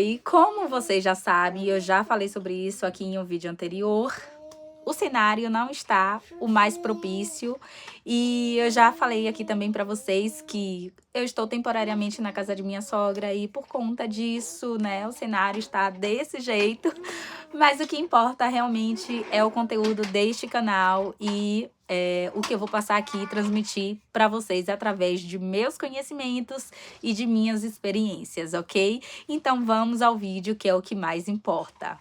E como vocês já sabem, eu já falei sobre isso aqui em um vídeo anterior, o cenário não está o mais propício e eu já falei aqui também para vocês que eu estou temporariamente na casa de minha sogra e por conta disso, né, o cenário está desse jeito, mas o que importa realmente é o conteúdo deste canal e o que eu vou passar aqui e transmitir para vocês através de meus conhecimentos e de minhas experiências, ok? Então vamos ao vídeo, que é o que mais importa.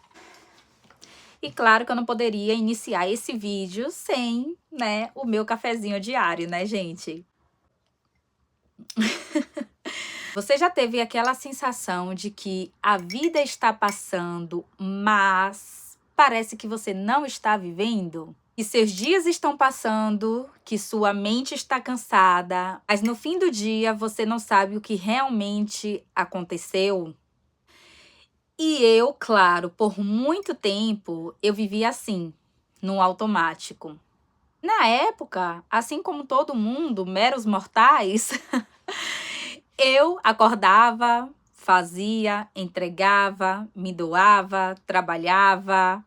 E claro que eu não poderia iniciar esse vídeo sem, né, o meu cafezinho diário, né, gente? Você já teve aquela sensação de que a vida está passando, mas parece que você não está vivendo? Que seus dias estão passando, que sua mente está cansada, mas no fim do dia você não sabe o que realmente aconteceu? E eu, claro, por muito tempo eu vivi assim, no automático. Na época, assim como todo mundo, meros mortais, eu acordava, fazia, entregava, me doava, trabalhava,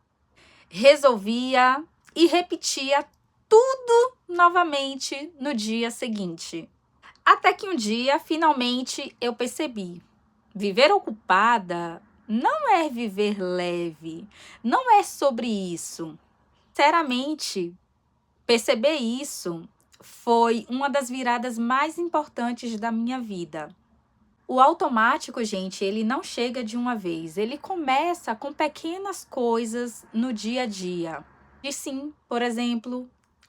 resolvia e repetia tudo novamente no dia seguinte. Até que um dia, finalmente, eu percebi: viver ocupada não é viver leve, não é sobre isso. Sinceramente, perceber isso foi uma das viradas mais importantes da minha vida. O automático, gente, ele não chega de uma vez, ele começa com pequenas coisas no dia a dia. De sim, por exemplo,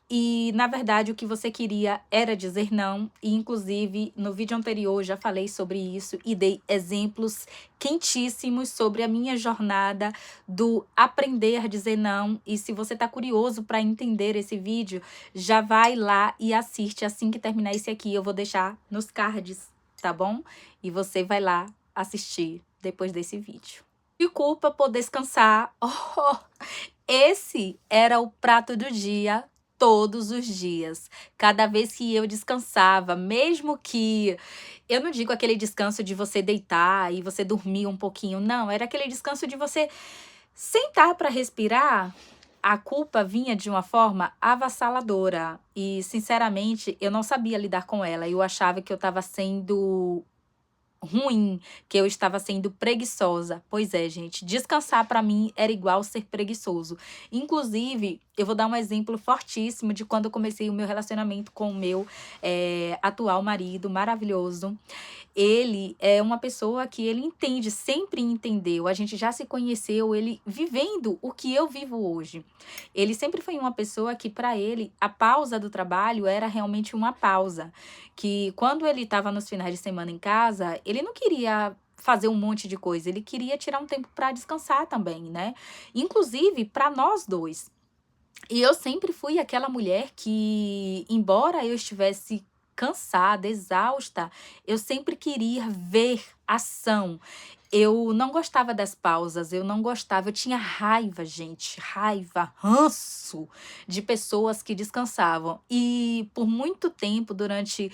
e na verdade o que você queria era dizer não, e inclusive no vídeo anterior já falei sobre isso e dei exemplos quentíssimos sobre a minha jornada do aprender a dizer não. E se você tá curioso para entender esse vídeo, já vai lá e assiste assim que terminar esse aqui, eu vou deixar nos cards, tá bom? E você vai lá assistir depois desse vídeo. Desculpa por descansar. Oh, esse era o prato do dia todos os dias. Cada vez que eu descansava, mesmo que eu não digo aquele descanso de você deitar e você dormir um pouquinho, não, era aquele descanso de você sentar para respirar. A culpa vinha de uma forma avassaladora e, sinceramente, eu não sabia lidar com ela. Eu achava que eu estava sendo ruim, que eu estava sendo preguiçosa. Pois é, gente, descansar para mim era igual ser preguiçoso. Inclusive, eu vou dar um exemplo fortíssimo de quando eu comecei o meu relacionamento com o meu atual marido maravilhoso. Ele é uma pessoa que ele entende, sempre entendeu. A gente já se conheceu, ele vivendo o que eu vivo hoje. Ele sempre foi uma pessoa que, para ele, a pausa do trabalho era realmente uma pausa. Que quando ele estava nos finais de semana em casa, ele não queria fazer um monte de coisa, ele queria tirar um tempo para descansar também, né? Inclusive para nós dois. E eu sempre fui aquela mulher que, embora eu estivesse cansada, exausta, eu sempre queria ver ação. Eu não gostava das pausas, eu não gostava, eu tinha raiva, gente, raiva, ranço de pessoas que descansavam. E por muito tempo, durante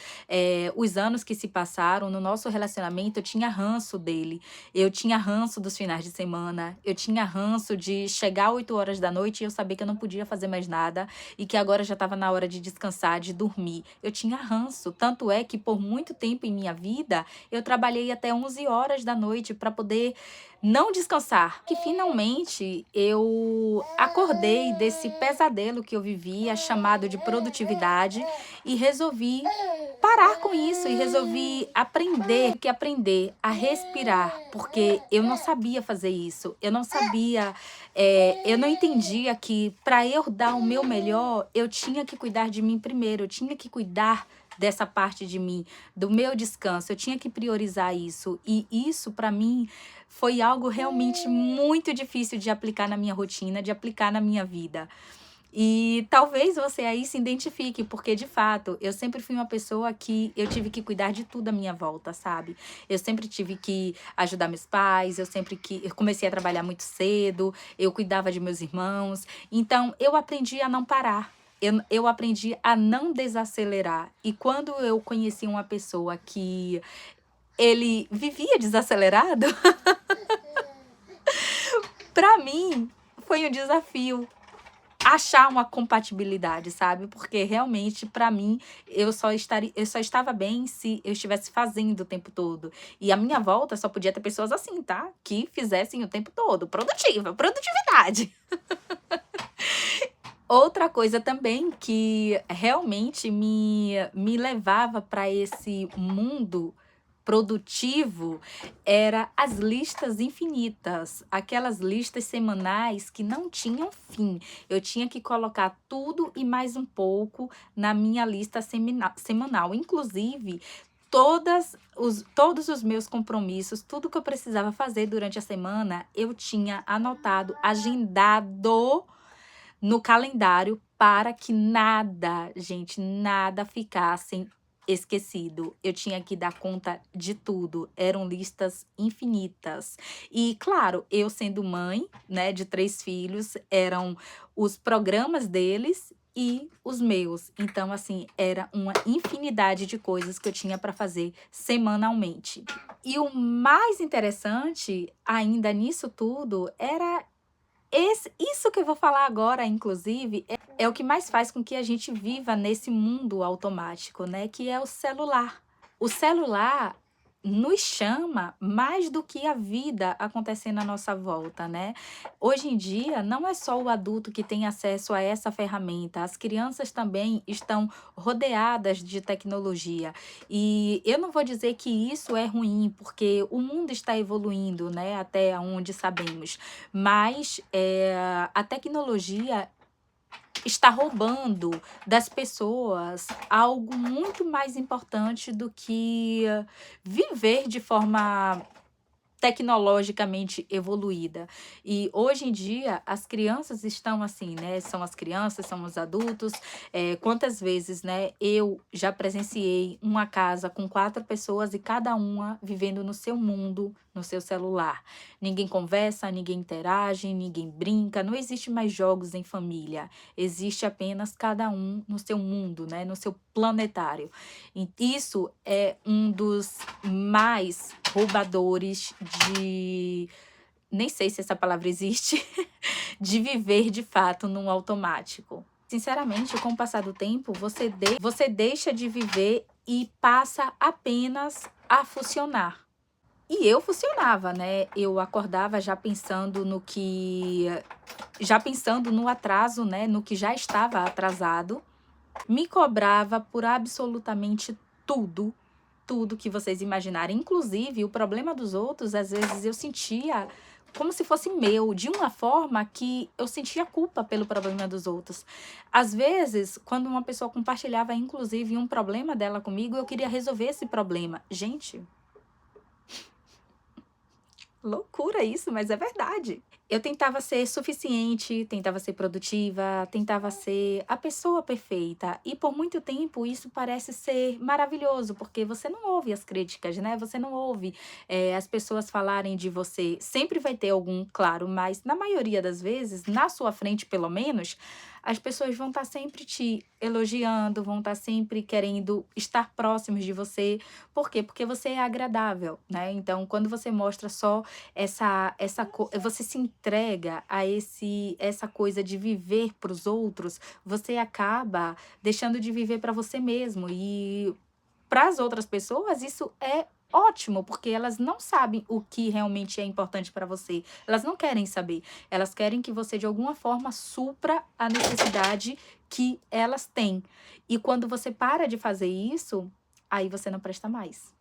os anos que se passaram no nosso relacionamento, eu tinha ranço dele. Eu tinha ranço dos finais de semana, eu tinha ranço de chegar 8 horas da noite e eu saber que eu não podia fazer mais nada e que agora já estava na hora de descansar, de dormir. Eu tinha ranço, tanto é que por muito tempo em minha vida eu trabalhei até 11 horas da noite para poder não descansar. Que finalmente eu acordei desse pesadelo que eu vivia, chamado de produtividade, e resolvi parar com isso e resolvi aprender a respirar, porque eu não sabia fazer isso, eu não sabia, eu não entendia que para eu dar o meu melhor, eu tinha que cuidar de mim primeiro, eu tinha que cuidar dessa parte de mim, do meu descanso, eu tinha que priorizar isso, e isso para mim foi algo realmente muito difícil de aplicar na minha rotina, de aplicar na minha vida. E talvez você aí se identifique, porque de fato eu sempre fui uma pessoa que eu tive que cuidar de tudo à minha volta, sabe? Eu sempre tive que ajudar meus pais, eu comecei a trabalhar muito cedo, eu cuidava de meus irmãos, então eu aprendi a não parar. Eu aprendi a não desacelerar. E quando eu conheci uma pessoa que ele vivia desacelerado, para mim foi um desafio achar uma compatibilidade, sabe? Porque realmente, para mim, eu só estava bem se eu estivesse fazendo o tempo todo. E a minha volta só podia ter pessoas assim, tá? Que fizessem o tempo todo. Produtividade. Outra coisa também que realmente me levava para esse mundo produtivo era as listas infinitas, aquelas listas semanais que não tinham fim. Eu tinha que colocar tudo e mais um pouco na minha lista semanal. Inclusive, todos os meus compromissos, tudo que eu precisava fazer durante a semana, eu tinha anotado, agendado no calendário para que nada, gente, nada ficasse esquecido. Eu tinha que dar conta de tudo. Eram listas infinitas. E, claro, eu sendo mãe, né, de 3 filhos, eram os programas deles e os meus. Então, assim, era uma infinidade de coisas que eu tinha para fazer semanalmente. E o mais interessante ainda nisso tudo era isso que eu vou falar agora, inclusive, é o que mais faz com que a gente viva nesse mundo automático, né? Que é o celular. O celular nos chama mais do que a vida acontecendo à nossa volta, né? Hoje em dia, não é só o adulto que tem acesso a essa ferramenta, as crianças também estão rodeadas de tecnologia. E eu não vou dizer que isso é ruim, porque o mundo está evoluindo, né? Até onde sabemos. Mas a tecnologia está roubando das pessoas algo muito mais importante do que viver de forma tecnologicamente evoluída. E hoje em dia as crianças estão assim, né? São as crianças, são os adultos. Quantas vezes, né? Eu já presenciei uma casa com 4 pessoas e cada uma vivendo no seu mundo, no seu celular. Ninguém conversa, ninguém interage, ninguém brinca. Não existe mais jogos em família. Existe apenas cada um no seu mundo, né? No seu planetário. E isso é um dos mais roubadores de, nem sei se essa palavra existe, de viver de fato num automático. Sinceramente, com o passar do tempo, você deixa de viver e passa apenas a funcionar. E eu funcionava, né? Eu acordava já pensando no atraso, né? No que já estava atrasado. Me cobrava por absolutamente tudo, tudo que vocês imaginarem. Inclusive, o problema dos outros, às vezes eu sentia como se fosse meu, de uma forma que eu sentia culpa pelo problema dos outros. Às vezes, quando uma pessoa compartilhava, inclusive, um problema dela comigo, eu queria resolver esse problema. Gente, loucura isso, mas é verdade. Eu tentava ser suficiente, tentava ser produtiva, tentava ser a pessoa perfeita. E por muito tempo isso parece ser maravilhoso, porque você não ouve as críticas, né? Você não ouve as pessoas falarem de você. Sempre vai ter algum, claro, mas na maioria das vezes, na sua frente pelo menos, as pessoas vão estar sempre te elogiando, vão estar sempre querendo estar próximos de você. Por quê? Porque você é agradável, né? Então, quando você mostra só você se entrega a essa coisa de viver para os outros, você acaba deixando de viver para você mesmo. E para as outras pessoas, isso é ótimo, porque elas não sabem o que realmente é importante para você. Elas não querem saber. Elas querem que você, de alguma forma, supra a necessidade que elas têm. E quando você para de fazer isso, aí você não presta mais.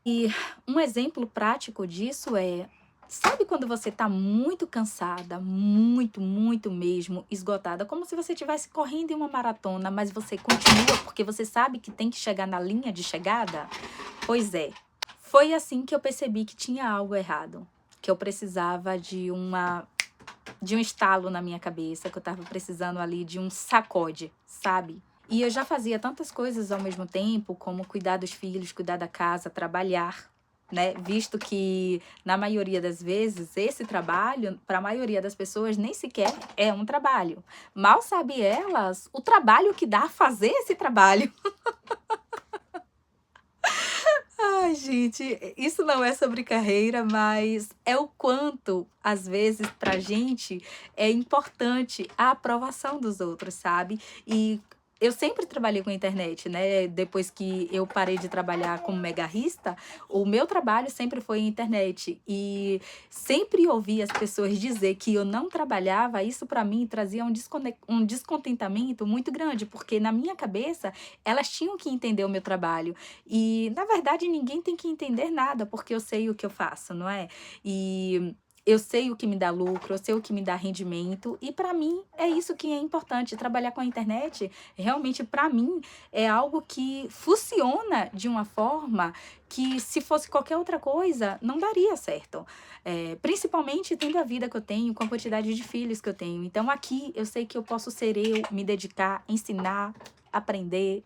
E um exemplo prático disso é, sabe quando você tá muito cansada, muito, muito mesmo, esgotada, como se você estivesse correndo em uma maratona, mas você continua porque você sabe que tem que chegar na linha de chegada? Pois é, foi assim que eu percebi que tinha algo errado, que eu precisava de um estalo na minha cabeça, que eu tava precisando ali de um sacode, sabe? E eu já fazia tantas coisas ao mesmo tempo, como cuidar dos filhos, cuidar da casa, trabalhar, né? Visto que, na maioria das vezes, esse trabalho, para a maioria das pessoas, nem sequer é um trabalho. Mal sabe elas o trabalho que dá fazer esse trabalho. Ai, gente, isso não é sobre carreira, mas é o quanto, às vezes, pra gente é importante a aprovação dos outros, sabe? E eu sempre trabalhei com internet, né? Depois que eu parei de trabalhar como megarrista, o meu trabalho sempre foi em internet. E sempre ouvi as pessoas dizer que eu não trabalhava, isso pra mim trazia um descontentamento muito grande, porque na minha cabeça elas tinham que entender o meu trabalho. E, na verdade, ninguém tem que entender nada, porque eu sei o que eu faço, não é? E eu sei o que me dá lucro, eu sei o que me dá rendimento, e para mim é isso que é importante. Trabalhar com a internet, realmente, para mim, é algo que funciona de uma forma que, se fosse qualquer outra coisa, não daria certo. Principalmente tendo a vida que eu tenho, com a quantidade de filhos que eu tenho. Então, aqui, eu sei que eu posso ser eu, me dedicar, ensinar, aprender.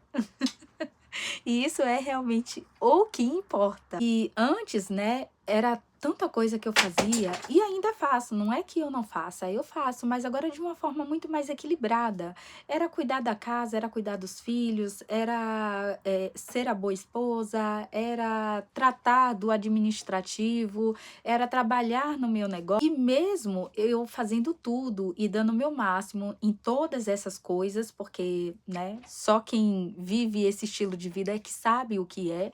E isso é realmente o que importa. E antes, né, era tanta coisa que eu fazia e ainda faço. Não é que eu não faça, eu faço, mas agora de uma forma muito mais equilibrada. Era cuidar da casa, era cuidar dos filhos, era ser a boa esposa, era tratar do administrativo, era trabalhar no meu negócio. E mesmo eu fazendo tudo e dando o meu máximo em todas essas coisas, porque, né, só quem vive esse estilo de vida é que sabe o que é.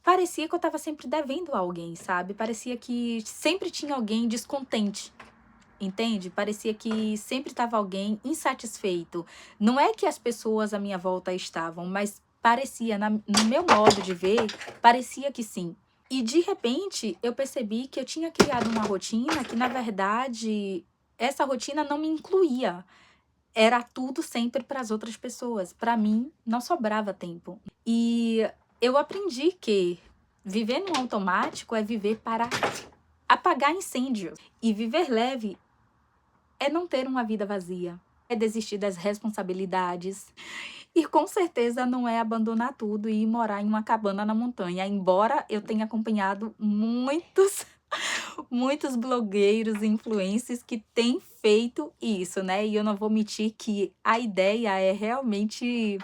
Parecia que eu estava sempre devendo a alguém, sabe? Parecia que sempre tinha alguém descontente, entende? Parecia que sempre estava alguém insatisfeito. Não é que as pessoas à minha volta estavam, mas parecia, no meu modo de ver, parecia que sim. E de repente eu percebi que eu tinha criado uma rotina que, na verdade, essa rotina não me incluía. Era tudo sempre para as outras pessoas. Para mim, não sobrava tempo. E eu aprendi que viver no automático é viver para apagar incêndios. E viver leve é não ter uma vida vazia. É desistir das responsabilidades. E com certeza não é abandonar tudo e ir morar em uma cabana na montanha. Embora eu tenha acompanhado muitos blogueiros e influencers que têm feito isso, né? E eu não vou mentir que a ideia é realmente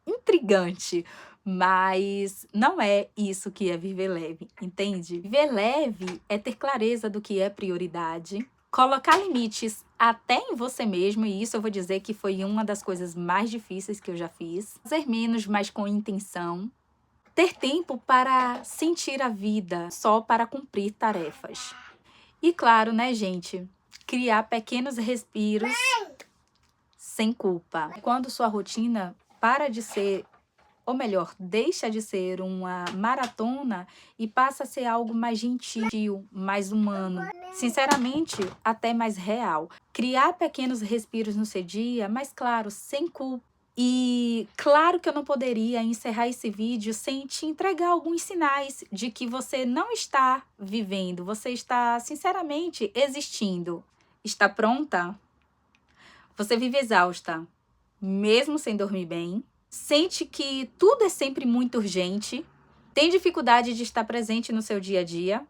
intrigante, mas não é isso que é viver leve, entende? Viver leve é ter clareza do que é prioridade, colocar limites até em você mesmo, e isso eu vou dizer que foi uma das coisas mais difíceis que eu já fiz. Fazer menos, mas com intenção. Ter tempo para sentir a vida, só para cumprir tarefas. E claro, né, gente? Criar pequenos respiros sem culpa. Quando sua rotina para de ser, ou melhor, deixa de ser uma maratona e passa a ser algo mais gentil, mais humano, sinceramente, até mais real. Criar pequenos respiros no seu dia, mas claro, sem culpa. E claro que eu não poderia encerrar esse vídeo sem te entregar alguns sinais de que você não está vivendo, você está, sinceramente, existindo. Está pronta? Você vive exausta, mesmo sem dormir bem, sente que tudo é sempre muito urgente, tem dificuldade de estar presente no seu dia a dia,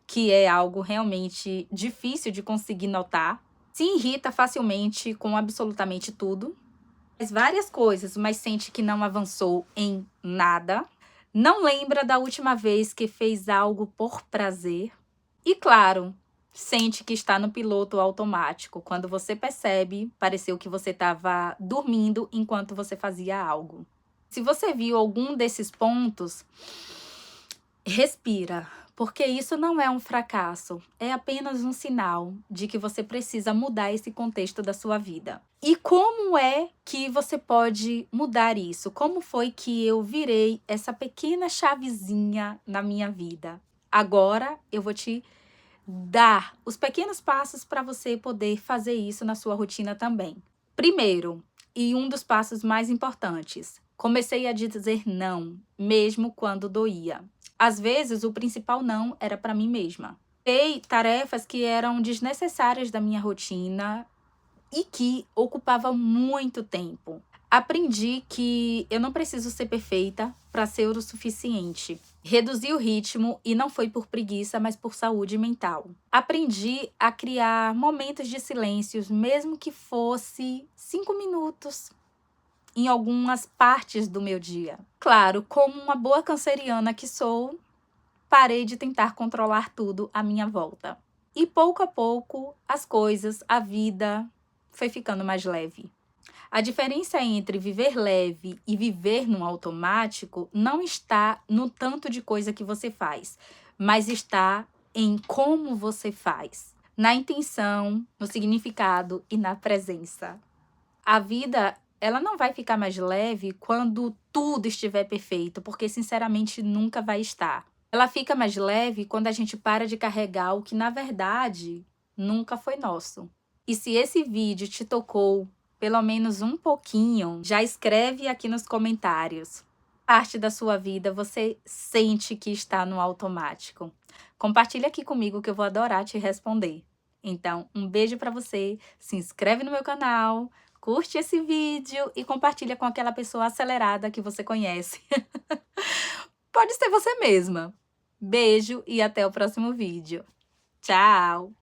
que é algo realmente difícil de conseguir notar, se irrita facilmente com absolutamente tudo, faz várias coisas, mas sente que não avançou em nada, não lembra da última vez que fez algo por prazer e, claro, sente que está no piloto automático. Quando você percebe, pareceu que você estava dormindo enquanto você fazia algo. Se você viu algum desses pontos, respira, porque isso não é um fracasso, é apenas um sinal de que você precisa mudar esse contexto da sua vida. E como é que você pode mudar isso? Como foi que eu virei essa pequena chavezinha na minha vida? Agora eu vou te dar os pequenos passos para você poder fazer isso na sua rotina também. Primeiro, e um dos passos mais importantes, comecei a dizer não, mesmo quando doía. Às vezes, o principal não era para mim mesma. Dei tarefas que eram desnecessárias da minha rotina e que ocupavam muito tempo. Aprendi que eu não preciso ser perfeita para ser o suficiente. Reduzi o ritmo e não foi por preguiça, mas por saúde mental. Aprendi a criar momentos de silêncios, mesmo que fosse 5 minutos. em algumas partes do meu dia. Claro, como uma boa canceriana que sou, parei de tentar controlar tudo à minha volta. E pouco a pouco, as coisas, a vida foi ficando mais leve. A diferença entre viver leve e viver no automático não está no tanto de coisa que você faz, mas está em como você faz, na intenção, no significado e na presença. A vida, ela não vai ficar mais leve quando tudo estiver perfeito, porque sinceramente nunca vai estar. Ela fica mais leve quando a gente para de carregar o que na verdade nunca foi nosso. E se esse vídeo te tocou pelo menos um pouquinho, já escreve aqui nos comentários. Parte da sua vida você sente que está no automático. Compartilha aqui comigo que eu vou adorar te responder. Então, um beijo para você, se inscreve no meu canal, curte esse vídeo e compartilha com aquela pessoa acelerada que você conhece. Pode ser você mesma. Beijo e até o próximo vídeo. Tchau!